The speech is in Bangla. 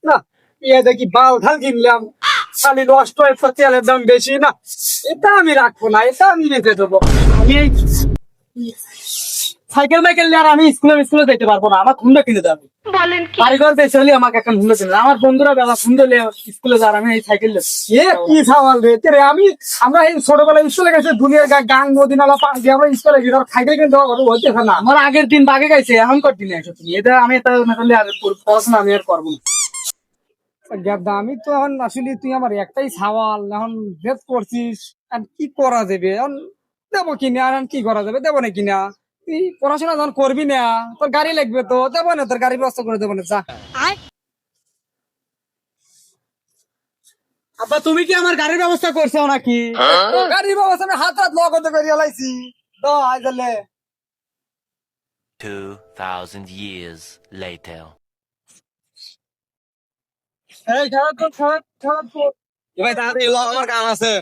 না দেখি বাল ঢাল কিনলাম, খালি নষ্ট হয়েছে, তেলের দাম বেশি না, এটা আমি রাখবো না, এটা আমি রেখে দেবো। আমি এই সাইকেল মাইকেল নিয়ে আর আমি স্কুলে যেতে পারবো না, আমার হুন্ডা কিনে দেবে। কারিগর বেশি হলে আমাকে একটা হুন্ডা কিনে দেবে। আমার বন্ধুরা বেলা হুন্ডা স্কুলে যার, আমি এই সাইকেল কি সামাল রে রে। আমরা এই ছোটবেলায় স্কুলে গেছি, দুনিয়ার গাং নদী নালা পাশ দিয়ে আমরা স্কুলে গেছি, সাইকেল কিনতে হচ্ছে না। আমার আগের দিন বাগে গেছে, এখন কর দিনে এসো তুমি, এটা আমি এটা না করলে আর পড়াশোনা আমি আর করবো না। গেদা, আমি তো এখন আসলে তুই আমার একটাই সওয়াল, এখন ভেদ করছিস, আর কি করা যাবে এখন? দেবো কিনা, আর এখন কি করা যাবে, দেবো না কিনা? তুই পড়াশোনা যখন করবি না, তোর গাড়ি লাগবে তো দেবো না, তোর গাড়ির ব্যবস্থা করে দেবো না, যা। আব্বা, তুমি কি আমার গাড়ির ব্যবস্থা করছো নাকি? গাড়ির ব্যবস্থা আমি হাত হাত লগতে করে লাইছি, তো আই গেলে 2,000 years later. এই খারাপ তো খারাপ খারাপ তো। ভাই তাড়াতাড়ি এলো, আমার কাম আছে।